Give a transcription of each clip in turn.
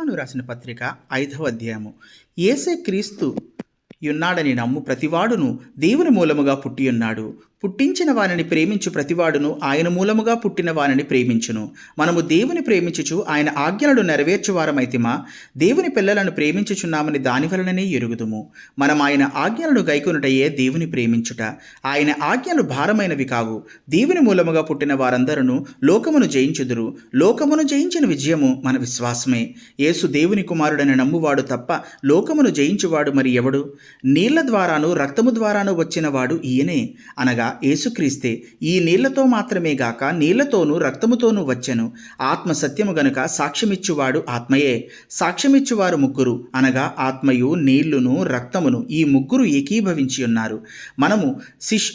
యోహాను రాసిన పత్రిక 5వ అధ్యాయము. యేసే క్రీస్తు యున్నాడని నమ్ము ప్రతివాడును దేవుని మూలముగా పుట్టియున్నాడు. పుట్టించిన వానిని ప్రేమించు ప్రతివాడును ఆయన మూలముగా పుట్టిన వానిని ప్రేమించును. మనము దేవుని ప్రేమించుచు ఆయన ఆజ్ఞలను నెరవేర్చువారమైతిమా, దేవుని పిల్లలను ప్రేమించుచున్నామని దాని వలననే ఎరుగుదుము. మనం ఆయన ఆజ్ఞలను గైకొనుటయే దేవుని ప్రేమించుట. ఆయన ఆజ్ఞలు భారమైనవి కావు. దేవుని మూలముగా పుట్టిన వారందరూ లోకమును జయించుదురు. లోకమును జయించిన విజయము మన విశ్వాసమే. యేసు దేవుని కుమారుడని నమ్మువాడు తప్ప లోకమును జయించువాడు మరి ఎవడు? నీళ్ల ద్వారాను రక్తము ద్వారాను వచ్చిన వాడు ఈయనే, అనగా యేసుక్రీస్తే. ఈ నీళ్లతో మాత్రమే గాక నీళ్లతోనూ రక్తముతోనూ వచ్చెను. ఆత్మ సత్యము గనుక సాక్ష్యమిచ్చువాడు ఆత్మయే. సాక్ష్యమిచ్చువారు ముగ్గురు, అనగా ఆత్మయు నీళ్లును రక్తమును, ఈ ముగ్గురు ఏకీభవించి ఉన్నారు. మనము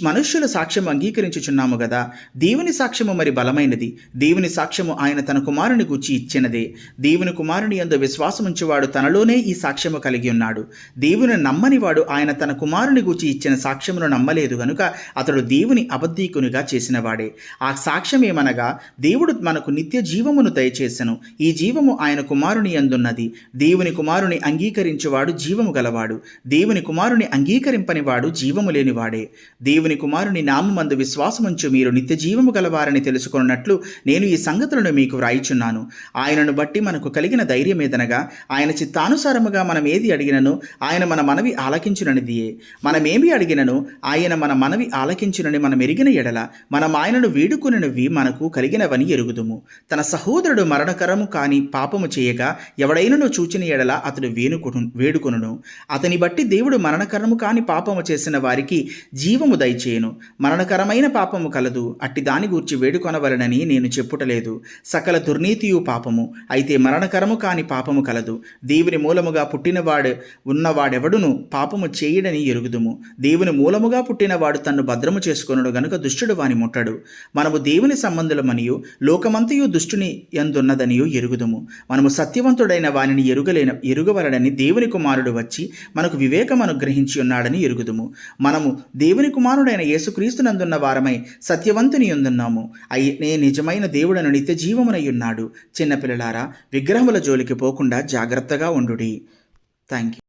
మనుష్యుల సాక్ష్యం అంగీకరించుచున్నాము గదా. దేవుని సాక్ష్యము మరి బలమైనది. దేవుని సాక్ష్యము ఆయన తన కుమారుని గూర్చి ఇచ్చినదే. దేవుని కుమారుని యందు విశ్వాసముంచువాడు తనలోనే ఈ సాక్ష్యము కలిగి ఉన్నాడు. దేవుని నమ్మని వాడు ఆయన తన కుమారుని గూర్చి ఇచ్చిన సాక్ష్యమును నమ్మలేదు గనుక అతడు దేవుని అబద్ధీకునిగా చేసినవాడే. ఆ సాక్ష్యం ఏమనగా, దేవుడు మనకు నిత్య జీవమును దయచేసెను. ఈ జీవము ఆయన కుమారుని యందున్నది. దేవుని కుమారుని అంగీకరించువాడు జీవము గలవాడు. దేవుని కుమారుని అంగీకరింపనివాడు జీవము లేనివాడే. దేవుని కుమారుని నామమందు విశ్వాసముంచు మీరు నిత్య జీవము గలవారని తెలుసుకున్నట్లు నేను ఈ సంగతులను మీకు వ్రాయిచున్నాను. ఆయనను బట్టి మనకు కలిగిన ధైర్యమేదనగా, ఆయన చిత్తానుసారముగా మనం ఏది అడిగినను ఆయన మన మనవి ఆలకించుననిదియే. మనమేమి అడిగినను ఆయన మన మనవి ఆలకించునని మనం ఎరిగిన ఎడల మనం ఆయనను వేడుకొనినవి మనకు కలిగినవని ఎరుగుదుము. తన సహోదరుడు మరణకరము కాని పాపము చేయగా ఎవడైనను చూచిన ఎడల అతడు వేడుకొనును. అతని బట్టి దేవుడు మరణకరము కాని పాపము చేసిన వారికి జీవము దయచేయును. మరణకరమైన పాపము కలదు, అట్టి దాని గూర్చి వేడుకొనవలనని నేను చెప్పుటలేదు. సకల దుర్నీతియు పాపము, అయితే మరణకరము కాని పాపము కలదు. దేవుని మూలముగా పుట్టినవాడు ఉన్నవాడెవడును పాపము చేయడని ఎరుగుదుము. దేవుని మూలముగా పుట్టినవాడు తన్ను భద్రము చేసుకొనుడు గనుక దుష్టుడు వాని ముట్టడు. మనము దేవుని సంబంధులమనియు లోకమంతయు దుష్టుని యందున్నదనియు ఎరుగుదుము. మనము సత్యవంతుడైన వానిని ఎరుగవలడని దేవుని కుమారుడు వచ్చి మనకు వివేకం అనుగ్రహించి ఉన్నాడని ఎరుగుదుము. మనము దేవుని కుమారుడైన యేసుక్రీస్తునందున్న వారమై సత్యవంతుని యందున్నాము. అయ్యే నిజమైన దేవుడను నిత్య జీవమునై ఉన్నాడు. చిన్నపిల్లలారా, విగ్రహముల జోలికి పోకుండా జాగ్రత్తగా ఉండుడి. Thank you.